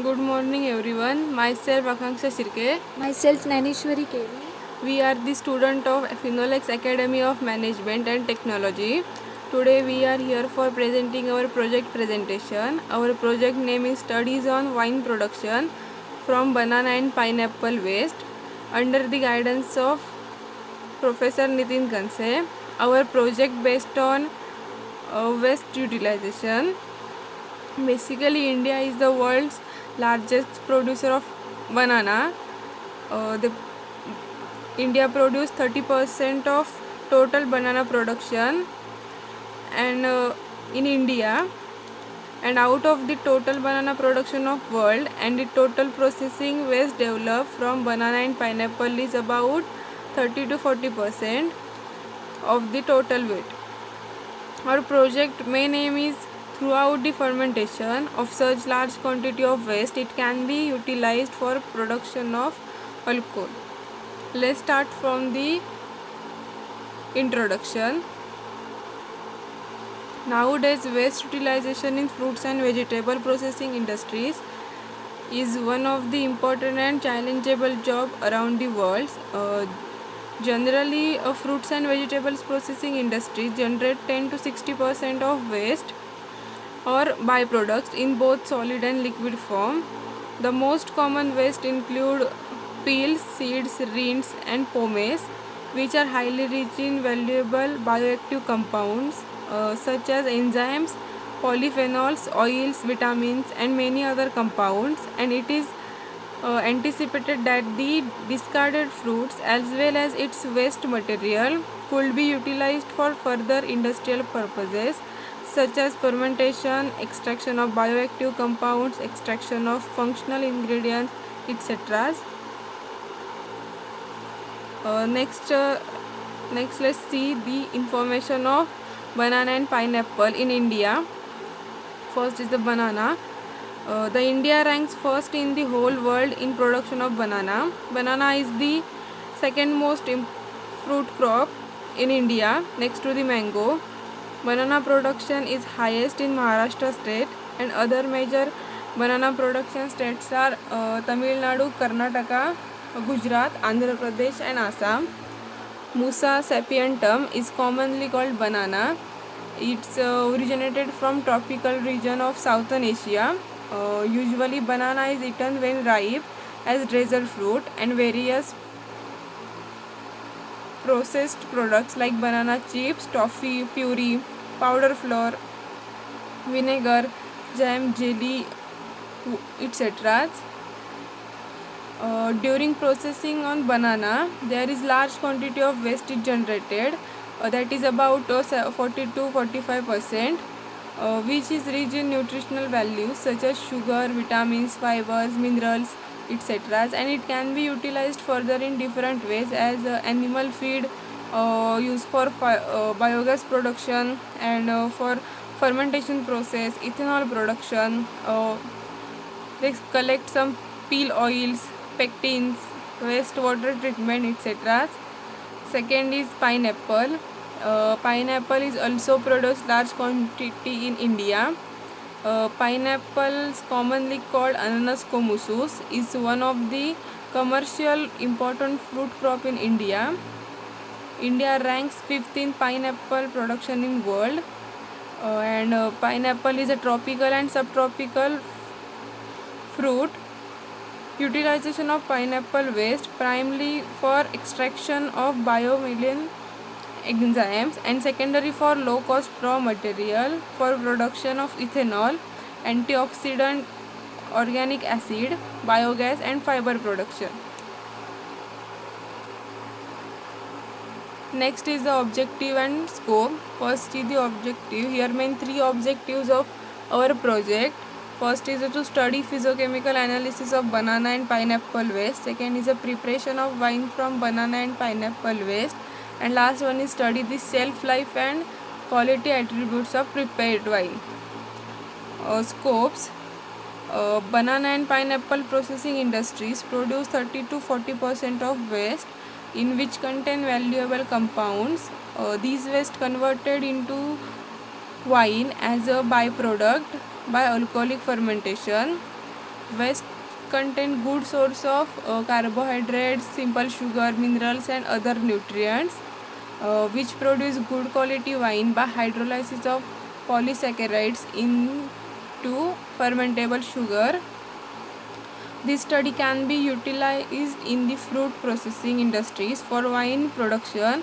Good morning everyone. Myself Akanksha Shirke. Myself Naneshwari KV. We are the student of Finolex Academy of Management and Technology. Today we are here for presenting our project presentation. Our project name is Studies on Wine Production from Banana and Pineapple Waste under the guidance of Professor Nitin Kanse. Our project based on waste utilization. Basically, India is the world's largest producer of banana. The India produces 30% of total banana production, and in India, and out of the total banana production of world, and the total processing waste developed from banana and pineapple is about 30 to 40% of the total weight. Our project main aim is throughout the fermentation of such large quantity of waste, it can be utilized for production of alcohol. Let's start from the introduction. Nowadays, waste utilization in fruits and vegetable processing industries is one of the important and challengeable job around the world. Generally, fruits and vegetables processing industry generate 10 to 60% of waste or byproducts in both solid and liquid form. The most common waste include peels, seeds, rinds, and pomace, which are highly rich in valuable bioactive compounds such as enzymes, polyphenols, oils, vitamins, and many other compounds. And it is anticipated that the discarded fruits as well as its waste material could be utilized for further industrial purposes such as fermentation, extraction of bioactive compounds, extraction of functional ingredients, etc. Next, let's see the information of banana and pineapple in India. First is the banana. The India ranks first in the whole world in production of banana. Banana is the second most fruit crop in India next to the mango. Banana production is highest in Maharashtra state, and other major banana production states are Tamil Nadu, Karnataka, Gujarat, Andhra Pradesh, and Assam. Musa sapientum is commonly called banana. It's originated from tropical region of southern Asia. Usually banana is eaten when ripe as dessert fruit, and various processed products like banana chips, toffee, puree, powder flour, vinegar, jam, jelly, etc. During processing on banana, there is large quantity of waste generated, that is about 40 to 45%, which is rich in nutritional values such as sugar, vitamins, fibers, minerals, etc. And it can be utilized further in different ways as animal feed, used for biogas production, and for fermentation process, ethanol production. They collect some peel oils, pectins, wastewater treatment, etc. Second is pineapple. Pineapple is also produced large quantity in India. Pineapples, commonly called Ananas commusus, is one of the commercial important fruit crop in India. India ranks 5th in pineapple production in world, and pineapple is a tropical and subtropical fruit. Utilization of pineapple waste primarily for extraction of biomethylene enzymes, and secondary for low cost raw material for production of ethanol, antioxidant, organic acid, biogas, and fiber production. Next is the objective and scope. First is the objective. Here main three objectives of our project. First is to study physiochemical analysis of banana and pineapple waste. Second is a preparation of wine from banana and pineapple waste. And last one is study the shelf life and quality attributes of prepared wine. Scopes. Banana and pineapple processing industries produce 30 to 40% of waste in which contain valuable compounds. These waste converted into wine as a byproduct by alcoholic fermentation. Waste contain good source of carbohydrates, simple sugar, minerals and other nutrients, which produce good quality wine by hydrolysis of polysaccharides into fermentable sugar. This study can be utilized in the fruit processing industries for wine production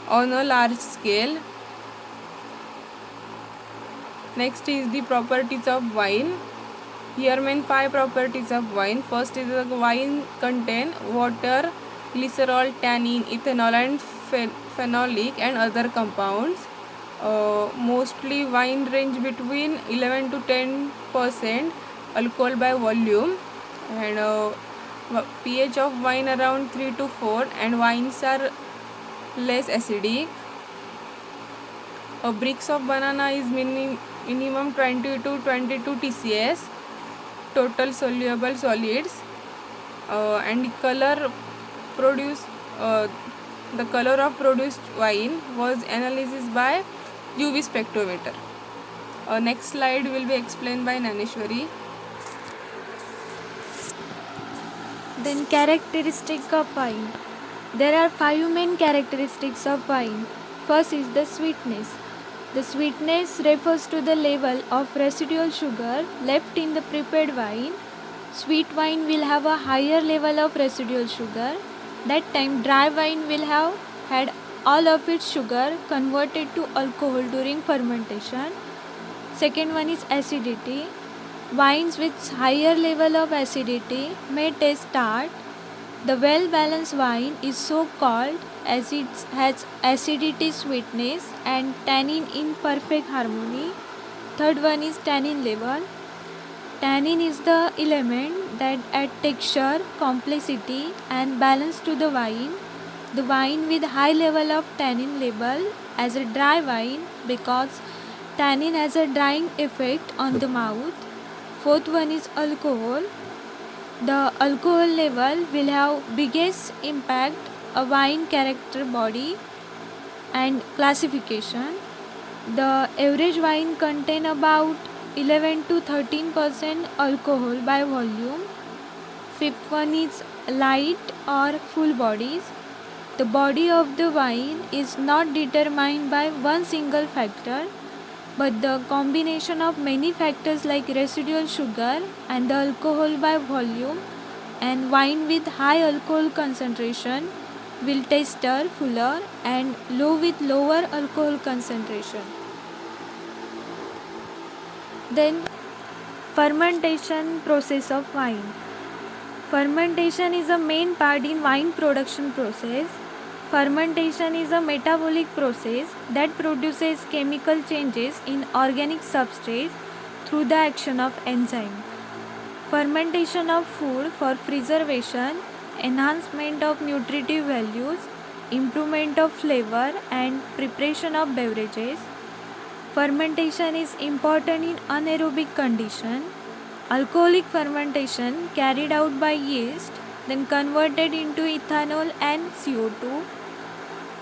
on a large scale. Next is the properties of wine. Here main 5 properties of wine. First is the wine contain water, glycerol, tannin, ethanol and phenolic and other compounds. Mostly wine range between 11 to 10% alcohol by volume, and pH of wine around 3 to 4, and wines are less acidic. Bricks of banana is minimum 20 to 22 TCS total soluble solids, and the color of produced wine was analyzed by UV spectrometer. Next slide will be explained by Naneshwari. Then characteristic of wine. There are 5 main characteristics of wine. First is the sweetness. The sweetness refers to the level of residual sugar left in the prepared wine. Sweet wine will have a higher level of residual sugar. That time dry wine will have had all of its sugar converted to alcohol during fermentation. Second one is acidity. Wines with higher level of acidity may taste tart. The well-balanced wine is so called as it has acidity, sweetness and tannin in perfect harmony. Third one is tannin level. Tannin is the element that adds texture, complexity and balance to the wine. The wine with high level of tannin label as a dry wine because tannin has a drying effect on the mouth. Fourth one is alcohol. The alcohol level will have biggest impact a wine character body and classification. The average wine contain about 11 to 13% alcohol by volume. Fifth one is light or full bodies. The body of the wine is not determined by one single factor, but the combination of many factors like residual sugar and the alcohol by volume, and wine with high alcohol concentration will taster fuller and low with lower alcohol concentration. Then fermentation process of wine. Fermentation is a main part in wine production process. Fermentation is a metabolic process that produces chemical changes in organic substrate through the action of enzyme. Fermentation of food for preservation, enhancement of nutritive values, improvement of flavor and preparation of beverages. Fermentation is important in anaerobic condition. Alcoholic fermentation carried out by yeast, then converted into ethanol and CO2.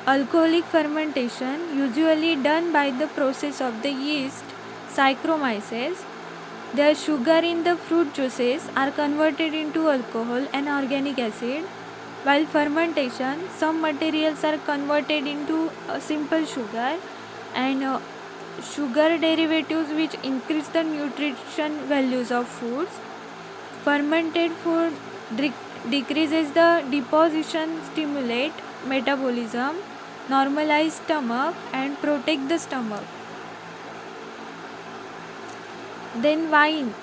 Alcoholic fermentation usually done by the process of the yeast Saccharomyces. The sugar in the fruit juices are converted into alcohol and organic acid. While fermentation, some materials are converted into simple sugar and sugar derivatives which increase the nutrition values of foods. Fermented food decreases the deposition, stimulate metabolism, normalize stomach and protect the stomach. Then wine.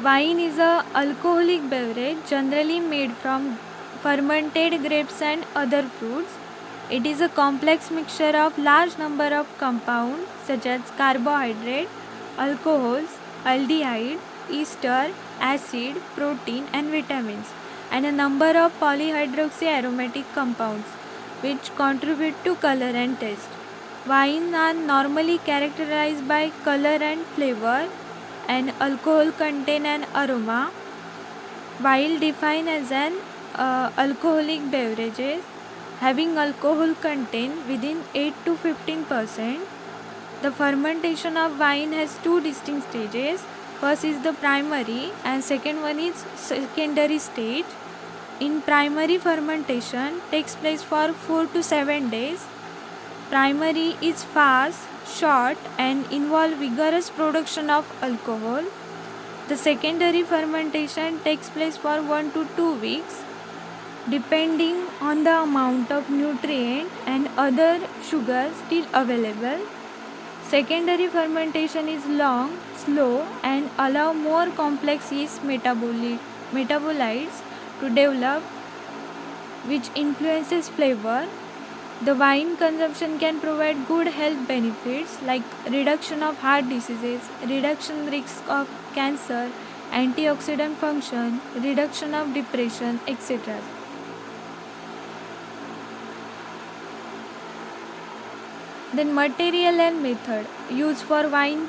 Wine is a alcoholic beverage generally made from fermented grapes and other fruits. It is a complex mixture of large number of compounds such as carbohydrate, alcohols, aldehyde, ester, acid, protein and vitamins, and a number of polyhydroxy aromatic compounds which contribute to color and taste. Wines are normally characterized by color and flavor, and alcohol content and aroma. While defined as an alcoholic beverages having alcohol content within 8 to 15%, the fermentation of wine has two distinct stages. First is the primary and second one is secondary stage. In primary, fermentation takes place for 4 to 7 days. Primary is fast, short and involve vigorous production of alcohol. The secondary fermentation takes place for 1 to 2 weeks depending on the amount of nutrient and other sugar still available. Secondary fermentation is long, slow and allow more complex yeast metabolites to develop which influences flavor. The wine consumption can provide good health benefits like reduction of heart diseases, reduction risk of cancer, antioxidant function, reduction of depression, etc. Then material and method used for wine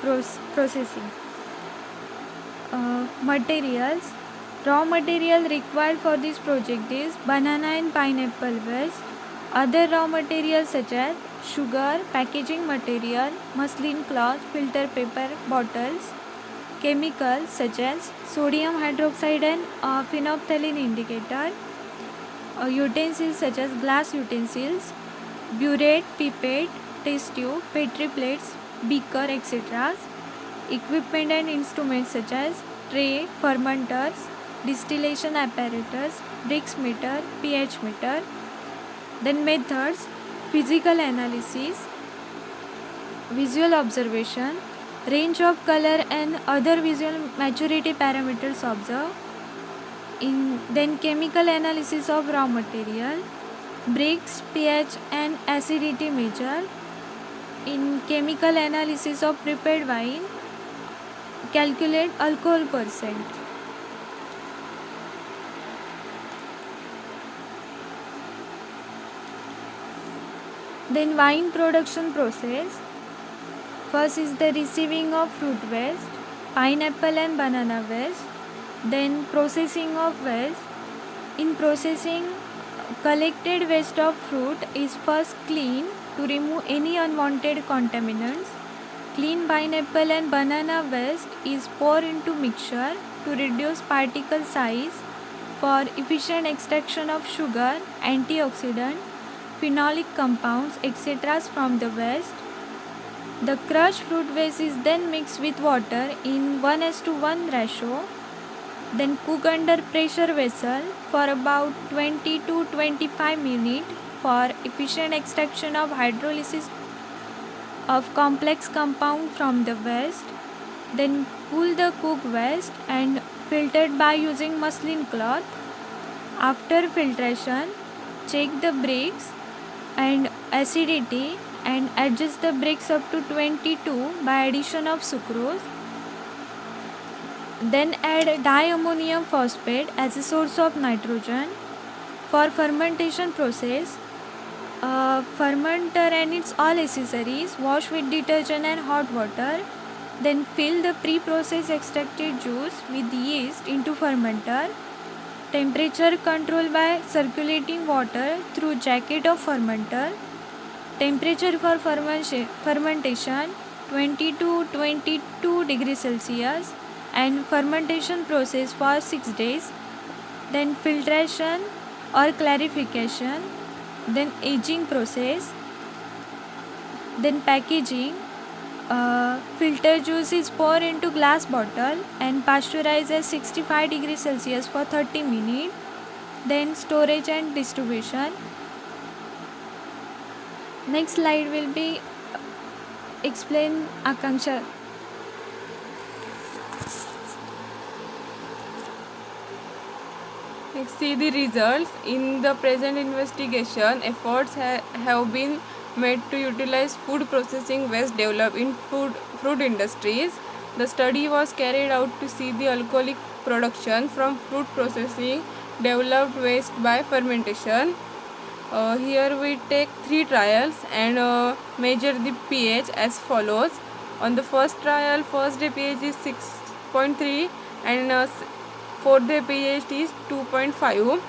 processing. Materials. Raw material required for this project is banana and pineapple waste. Other raw materials such as sugar, packaging material, muslin cloth, filter paper, bottles. Chemicals such as sodium hydroxide and phenolphthalein indicator. Utensils such as glass utensils, burette, pipette, test tube, petri plates, beaker, etc. Equipment and instruments such as tray, fermenters, distillation apparatus, Brix meter, pH meter. Then methods: physical analysis, visual observation, range of color and other visual maturity parameters observed. Then chemical analysis of raw material, Brix, pH and acidity measure. In chemical analysis of prepared wine, calculate alcohol percent. Then wine production process. First is the receiving of fruit waste, pineapple and banana waste. Then processing of waste. In processing, collected waste of fruit is first cleaned to remove any unwanted contaminants. Clean pineapple and banana waste is poured into mixture to reduce particle size for efficient extraction of sugar, antioxidant, phenolic compounds, etc. from the waste. The crushed fruit waste is then mixed with water in 1:1 ratio. Then cook under pressure vessel for about 20 to 25 minutes for efficient extraction of hydrolysis of complex compound from the waste. Then cool the cooked waste and filtered by using muslin cloth. After filtration, check the Brix and acidity and adjust the Brix up to 22 by addition of sucrose. Then add diammonium phosphate as a source of nitrogen. For fermentation process, fermenter and its all accessories wash with detergent and hot water. Then fill the pre-processed extracted juice with yeast into fermenter. Temperature control by circulating water through jacket of fermenter. Temperature for fermentation 20 to 22 degrees Celsius and fermentation process for 6 days. Then filtration or clarification. Then aging process. Then packaging. Filter juice is poured into glass bottle and pasteurized at 65 degrees Celsius for 30 minutes. Then storage and distribution. Next slide will be explain Akanksha. See the results. In the present investigation, efforts have been made to utilize food processing waste developed in fruit industries. The study was carried out to see the alcoholic production from fruit processing developed waste by fermentation. Here we take 3 trials and measure the pH as follows. On the first trial, first day pH is 6.3 and fourth day pH is 2.5.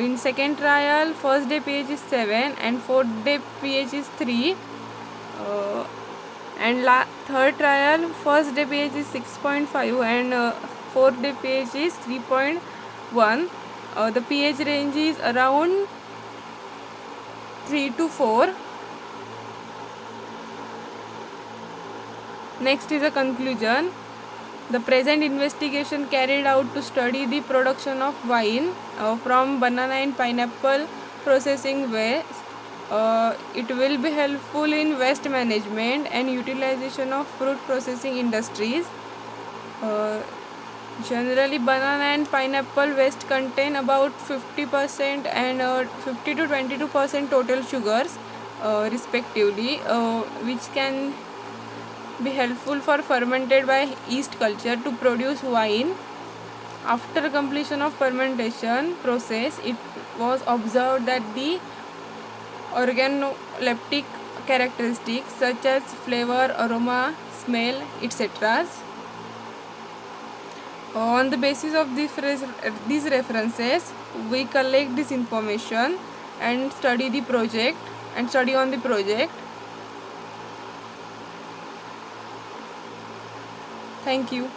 In second trial, first day pH is 7 and fourth day pH is 3. And third trial, first day pH is 6.5 and fourth day pH is 3.1. The pH range is around 3 to 4. Next is a conclusion. The present investigation carried out to study the production of wine from banana and pineapple processing waste. It will be helpful in waste management and utilization of fruit processing industries. Generally, banana and pineapple waste contain about 50% and 50 to 22% total sugars, respectively, which can be helpful for fermented by yeast culture to produce wine. After completion of fermentation process, it was observed that the organoleptic characteristics such as flavor, aroma, smell, etc. On the basis of these references, we collect this information and study on the project. Thank you.